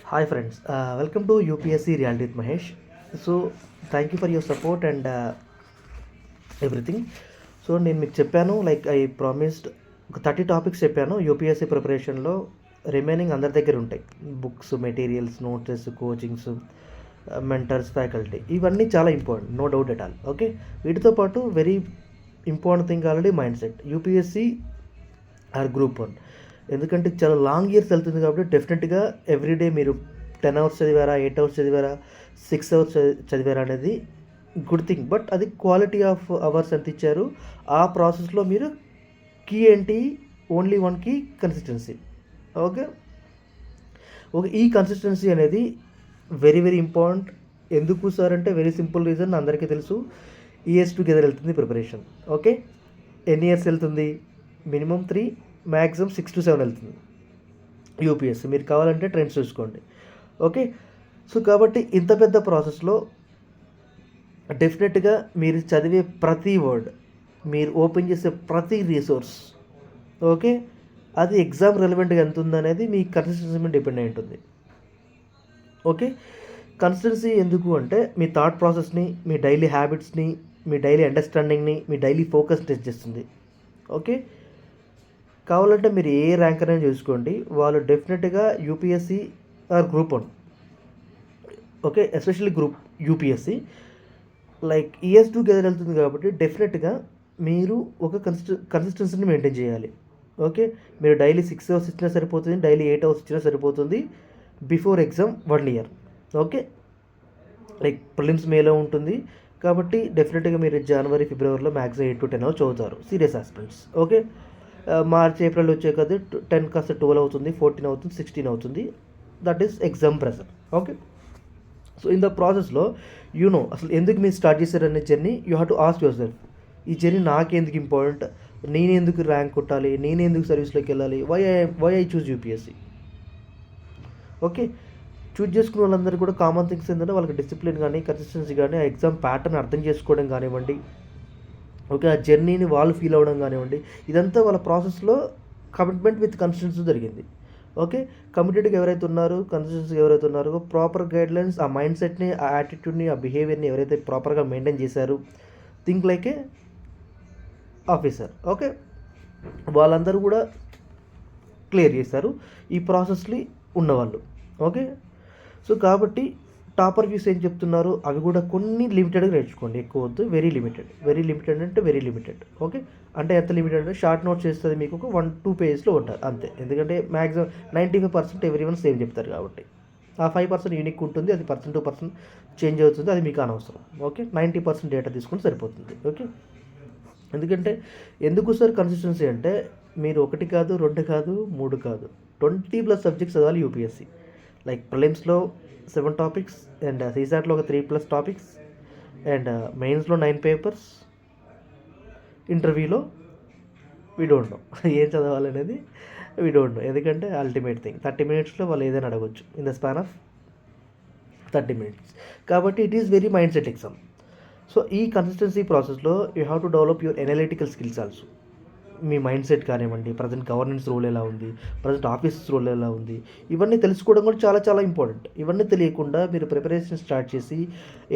Hi friends, welcome to UPSC Reality with Mahesh. So thank you for your support and everything. So నేను మీకు చెప్పాను, like I promised ఒక 30 topics చెప్పాను. UPSC ప్రిపరేషన్లో remaining అందరి దగ్గర ఉంటాయి. Books, materials, notes, coachings, mentors, faculty, ఇవన్నీ చాలా important, no doubt at all. Okay, వీటితో పాటు very important thing already mind set. UPSC or group 1 ఎందుకంటే చాలా లాంగ్ ఇయర్స్ వెళ్తుంది కాబట్టి డెఫినెట్గా ఎవ్రీడే మీరు 10 అవర్స్ చదివారా, 8 అవర్స్ చదివారా, 6 అవర్స్ చదివారా అనేది గుడ్ థింగ్. బట్ అది క్వాలిటీ ఆఫ్ అవర్స్ ఎంత ఇచ్చారు, ఆ ప్రాసెస్లో మీరు కీ ఏంటి, only one key consistency. Okay okay ఈ కన్సిస్టెన్సీ అనేది వెరీ వెరీ ఇంపార్టెంట్. ఎందుకు సార్ అంటే వెరీ సింపుల్ రీజన్, అందరికీ తెలుసు. ఇయర్స్ టుగెదర్ వెళ్తుంది ప్రిపరేషన్. ఓకే, ఎన్ని ఇయర్స్ వెళ్తుంది? మినిమం 3, మ్యాక్సిమం 6 to 7 వెళ్తుంది యూపీఎస్సీ. మీరు కావాలంటే ట్రెండ్స్ చూసుకోండి. ఓకే, సో కాబట్టి ఇంత పెద్ద ప్రాసెస్లో డెఫినెట్గా మీరు చదివే ప్రతి వర్డ్, మీరు ఓపెన్ చేసే ప్రతి రిసోర్స్, ఓకే, అది ఎగ్జామ్ రెలవెంట్గా ఎంత ఉందనేది మీ కన్సిస్టెన్సీ మీద డిపెండ్ అయి ఉంటుంది. ఓకే, కన్సిస్టెన్సీ ఎందుకు అంటే మీ థాట్ ప్రాసెస్ని, మీ డైలీ హ్యాబిట్స్ని, మీ డైలీ అండర్స్టాండింగ్ని, మీ డైలీ ఫోకస్ టెస్ట్ చేస్తుంది. ఓకే, కావాలంటే మీరు ఏ ర్యాంక్ అనేది చూసుకోండి, వాళ్ళు డెఫినెట్గా UPSC or group 1, okay, especially group UPSC like years together వెళ్తుంది కాబట్టి డెఫినెట్గా మీరు ఒక కన్సిస్టెన్సీని మెయింటైన్ చేయాలి. ఓకే, మీరు డైలీ 6 అవర్స్ ఇచ్చినా సరిపోతుంది, డైలీ 8 అవర్స్ ఇచ్చినా సరిపోతుంది before exam 1 year. Okay, like prelims మేలో ఉంటుంది కాబట్టి డెఫినెట్గా మీరు జనవరి, ఫిబ్రవరిలో మ్యాక్సిమం 8 to 10 అవర్స్ చదువుతారు serious aspirants. Okay, March, April వచ్చే కదా 10 కాస్త 12 అవుతుంది, 14 అవుతుంది, 16 అవుతుంది. That is exam pressure. Okay, so in the ప్రాసెస్లో అసలు ఎందుకు మీరు స్టార్ట్ చేశారనే journey you have to ask yourself. ఈ జర్నీ నాకెందుకు ఇంపార్టెంట్, నేను ఎందుకు ర్యాంక్ కొట్టాలి, నేను ఎందుకు సర్వీస్లోకి వెళ్ళాలి, why I choose UPSC. Okay, choose చేసుకున్న వాళ్ళందరూ కూడా కామన్ థింగ్స్ ఏంటంటే వాళ్ళకి డిసిప్లిన్ కానీ, కన్సిస్టెన్సీ కానీ, ఆ ఎగ్జామ్ ప్యాటర్న్ అర్థం చేసుకోవడం కానివ్వండి, ఓకే, ఆ జర్నీని వాళ్ళు ఫీల్ అవ్వడం కానివ్వండి, ఇదంతా వాళ్ళ ప్రాసెస్లో కమిట్మెంట్ విత్ కన్సిస్టెన్సీ జరిగింది. ఓకే, కమిటెడ్గా ఎవరైతే ఉన్నారో, కన్సిస్టెన్సీగా ఎవరైతే ఉన్నారో, ప్రాపర్ గైడ్లైన్స్, ఆ మైండ్ సెట్ని, ఆ యాటిట్యూడ్ని, ఆ బిహేవియర్ని ఎవరైతే ప్రాపర్గా మెయింటైన్ చేశారు, think like a officer. Okay, వాళ్ళందరూ కూడా క్లియర్ చేశారు ఈ ప్రాసెస్ని ఉన్నవాళ్ళు. ఓకే, సో కాబట్టి టాపర్ వ్యూస్ ఏం చెప్తున్నారు, అవి కూడా కొన్ని లిమిటెడ్గా నేర్చుకోండి, ఎక్కువ వద్దు, వెరీ లిమిటెడ్. వెరీ లిమిటెడ్ అంటే వెరీ లిమిటెడ్. ఓకే, అంటే ఎంత లిమిటెడ్ అంటే షార్ట్ నోట్స్ చేస్తుంది మీకు ఒక 1-2 pagesలో ఉంటుంది అంతే. ఎందుకంటే మ్యాక్సిమం 95% ఎవ్రీ వన్ సేమ్ చెప్తారు కాబట్టి ఆ 5% యూనిక్ ఉంటుంది, అది పర్సన్ టు పర్సన్ చేంజ్ అవుతుంది, అది మీకు అనవసరం. ఓకే, 90% డేటా తీసుకుంటే సరిపోతుంది. ఓకే, ఎందుకంటే ఎందుకు సార్ కన్సిస్టెన్సీ అంటే మీరు 1 కాదు, 2 కాదు, 3 కాదు, 20+ సబ్జెక్ట్స్ చదవాలి యూపీఎస్సీ. లైక్ ప్రిలిమ్స్లో 7 టాపిక్స్ అండ్ సీసాట్లో ఒక 3+ టాపిక్స్ అండ్ మెయిన్స్లో 9 papers, ఇంటర్వ్యూలో వీ డోంట్ నో ఏం చదవాలనేది వీ డోంట్ నో. ఎందుకంటే అల్టిమేట్ థింగ్ 30 minutesలో వాళ్ళు ఏదైనా అడగవచ్చు in the span of 30 minutes. కాబట్టి it is very mind set exam. So ఈ కన్సిస్టెన్సీ ప్రాసెస్లో you have to develop your analytical skills also. Me mind set కానివ్వండి, present governance role ఎలా ఉంది, ప్రజెంట్ ఆఫీస్ రోల్ ఎలా ఉంది, ఇవన్నీ తెలుసుకోవడం కూడా చాలా చాలా ఇంపార్టెంట్. ఇవన్నీ తెలియకుండా మీరు ప్రిపరేషన్ స్టార్ట్ చేసి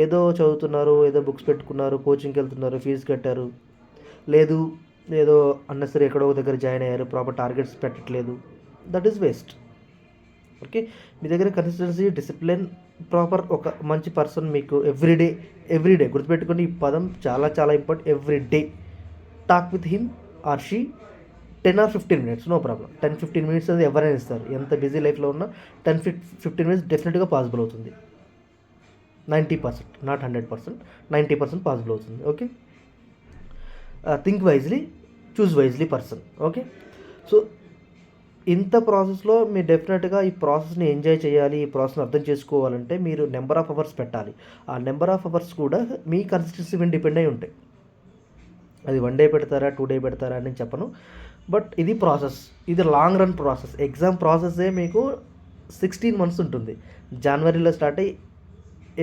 ఏదో చదువుతున్నారు, ఏదో బుక్స్ పెట్టుకున్నారు, కోచింగ్కి వెళ్తున్నారు, ఫీజు కట్టారు, లేదు ఏదో అన్నెసరీ ఎక్కడో దగ్గర జాయిన్ అయ్యారు, ప్రాపర్ టార్గెట్స్ పెట్టట్లేదు, దట్ ఈస్ వేస్ట్. ఓకే, మీ దగ్గర కన్సిస్టెన్సీ, డిసిప్లిన్, ప్రాపర్ ఒక మంచి పర్సన్ మీకు ఎవ్రీడే గుర్తుపెట్టుకోండి, ఈ పదం చాలా చాలా important. Everyday talk with him or she 10 or 15 minutes, no problem. 10-15 minutes అది ఎవరైనా ఇస్తారు, ఎంత బిజీ లైఫ్లో ఉన్నా 10-15 minutes డెఫినెట్గా పాసిబుల్ అవుతుంది. 90%, నాట్ 100%, 90% పాసిబుల్ అవుతుంది. Okay, think wisely, choose wisely person. Okay, so ఇంత ప్రాసెస్లో మీరు డెఫినెట్గా ఈ ప్రాసెస్ని ఎంజాయ్ చేయాలి, ఈ ప్రాసెస్ని అర్థం చేసుకోవాలంటే మీరు నెంబర్ ఆఫ్ అవర్స్ పెట్టాలి. ఆ నెంబర్ ఆఫ్ అవర్స్ కూడా మీ కన్సిస్టెన్సీ మీద డిపెండ్ అయి ఉంటాయి. అది 1 day పెడతారా, 2 day పెడతారా అని చెప్పను, బట్ ఇది ప్రాసెస్, ఇది లాంగ్ రన్ ప్రాసెస్. ఎగ్జామ్ ప్రాసెస్సే మీకు 16 months ఉంటుంది. జనవరిలో స్టార్ట్ అయ్యి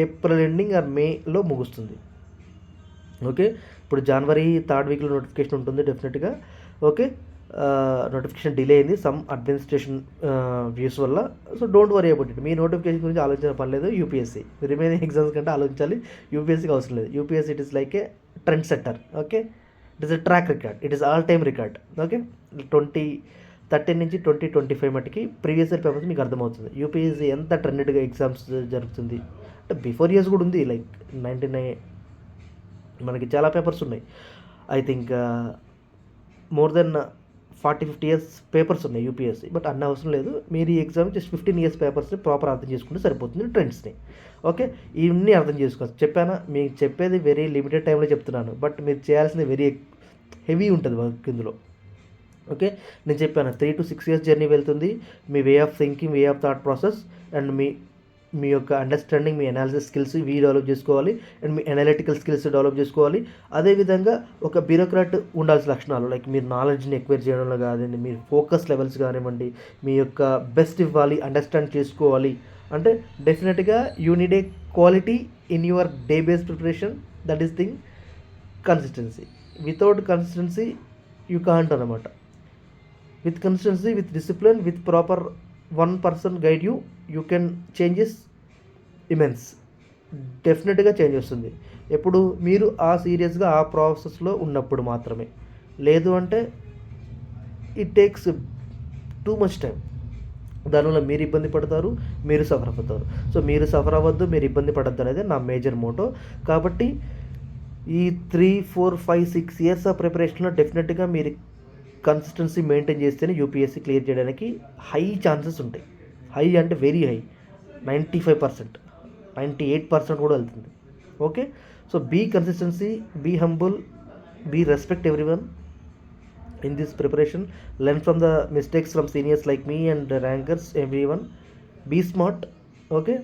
ఏప్రిల్ ఎండింగ్ ఆర్ మేలో ముగుస్తుంది. ఓకే, ఇప్పుడు జనవరి 3rd weekలో నోటిఫికేషన్ ఉంటుంది డెఫినెట్గా. ఓకే, నోటిఫికేషన్ డిలే అయింది సమ్ అడ్మినిస్ట్రేషన్ వ్యూస్ వల్ల. So don't worry about it. Me notification గురించి ఆలోచించిన పని లేదు. యూపీఎస్సీ రిమైనింగ్ ఎగ్జామ్స్ కంటే ఆలోచించాలి, యూపీఎస్సీకి అవసరం లేదు. UPSC it is like A trend setter. Okay, it is a track record, it is all time record. Okay, 2013 నుంచి 2025 మటుకి ప్రీవియస్ ఇయర్ పేపర్స్ మీకు అర్థమవుతుంది యూపీఎస్సీ ఎంత ట్రెండెడ్గా ఎగ్జామ్స్ జరుగుతుంది. అంటే బిఫోర్ ఇయర్స్ కూడా ఉంది, లైక్ 99 మనకి చాలా పేపర్స్ ఉన్నాయి. I think more than 40-50 years papers ఉన్నాయి యూపీఎస్సీ. బట్ అన్న అవసరం లేదు, మీరు ఈ ఎగ్జామ్ జస్ట్ 15 ఇయర్స్ పేపర్స్ని ప్రాపర్ అర్థం చేసుకుంటే సరిపోతుంది, ట్రెండ్స్ని. ఓకే, ఇవన్నీ అర్థం చేసుకోవచ్చు. చెప్పానా, మీకు చెప్పేది వెరీ లిమిటెడ్ టైంలో చెప్తున్నాను, బట్ మీరు చేయాల్సింది వెరీ హెవీ ఉంటుంది వర్క్ ఇందులో. ఓకే, నేను చెప్పాను 3 to 6 ఇయర్స్ జర్నీ వెళ్తుంది. మీ way of thinking, way of thought process and మీ యొక్క అండర్స్టాండింగ్, మీ అనాలిసిస్ స్కిల్స్ ఇవి డెవలప్ చేసుకోవాలి అండ్ మీ అనలిటికల్ స్కిల్స్ డెవలప్ చేసుకోవాలి. అదేవిధంగా ఒక బ్యూరోక్రాట్ ఉండాల్సిన లక్షణాలు, లైక్ మీరు నాలెడ్జ్ని ఎక్వైర్ చేయడంలో కాదండి, మీరు ఫోకస్ లెవెల్స్ కానివ్వండి, మీ యొక్క బెస్ట్ ఇవ్వాలి, అండర్స్టాండ్ చేసుకోవాలి. అంటే డెఫినెట్గా you need a quality in your day based preparation. That is thing consistency. Without consistency you can't అనమాట. With consistency, with discipline, with proper one person guide you can changes immense. డెఫినెట్గా change వస్తుంది ఎప్పుడు మీరు ఆ సీరియస్గా ఆ ప్రాసెస్లో ఉన్నప్పుడు మాత్రమే. లేదు అంటే it takes too much time. దానివల్ల మీరు ఇబ్బంది పడతారు, మీరు సఫర్ అవుతారు. సో మీరు సఫర్ అవ్వద్దు, మీరు ఇబ్బంది పడద్దు అనేది నా మేజర్ మోటో. కాబట్టి ఈ 3, 4, 5, 6 ఇయర్స్ ఆఫ్ ప్రిపరేషన్లో డెఫినెట్గా మీరు కన్సిస్టెన్సీ మెయింటైన్ చేస్తేనే యూపీఎస్సీ క్లియర్ చేయడానికి హై ఛాన్సెస్ ఉంటాయి. హై అంటే వెరీ హై, 95%, 98% కూడా వెళ్తుంది. Okay, so be consistency, be humble, be respect everyone in this preparation. Learn from the mistakes from seniors like me and rankers everyone. Be smart. Okay,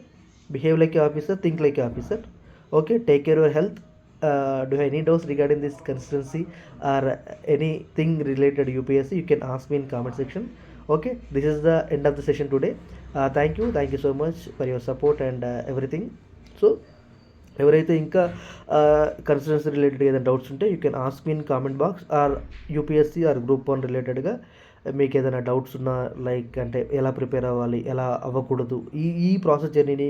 behave like a officer, think like a officer. Okay, take care of your health. Do you have any doubts regarding this consistency or anything related to UPSC? You can ask me in comment section. Okay, this is the end of the session today. Thank you so much for your support and everything. So ఎవరైతే ఇంకా consistency రిలేటెడ్గా ఏదైనా doubts ఉంటే you can ask me in comment box. Or UPSC or group 1 రిలేటెడ్గా మీకు ఏదైనా doubts ఉన్నా, like అంటే ఎలా ప్రిపేర్ అవ్వాలి, ఎలా అవ్వకూడదు, ఈ ప్రాసెస్ జర్నీని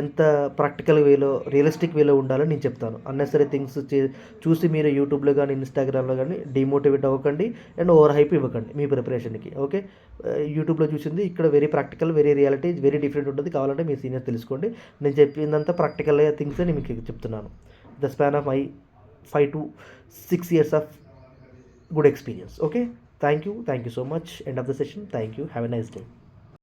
ఎంత ప్రాక్టికల్ వేలో, రియలిస్టిక్ వేలో ఉండాలని నేను చెప్తాను. అన్నెసరీ థింగ్స్ చూసి మీరు యూట్యూబ్లో కానీ ఇన్స్టాగ్రామ్లో కానీ డిమోటివేట్ అవ్వకండి అండ్ ఓవర్ హైప్ ఇవ్వకండి మీ ప్రిపరేషన్కి. ఓకే, యూట్యూబ్లో చూసింది ఇక్కడ very practical, very reality, very different ఉంటుంది. కావాలంటే మీ సీనియర్ తెలుసుకోండి. నేను చెప్పిందంతా ప్రాక్టికల్ థింగ్స్ అని మీకు చెప్తున్నాను. The span of 5 to 6 years of good experience. Okay, thank you so much. End of the session. Thank you. Have a nice day.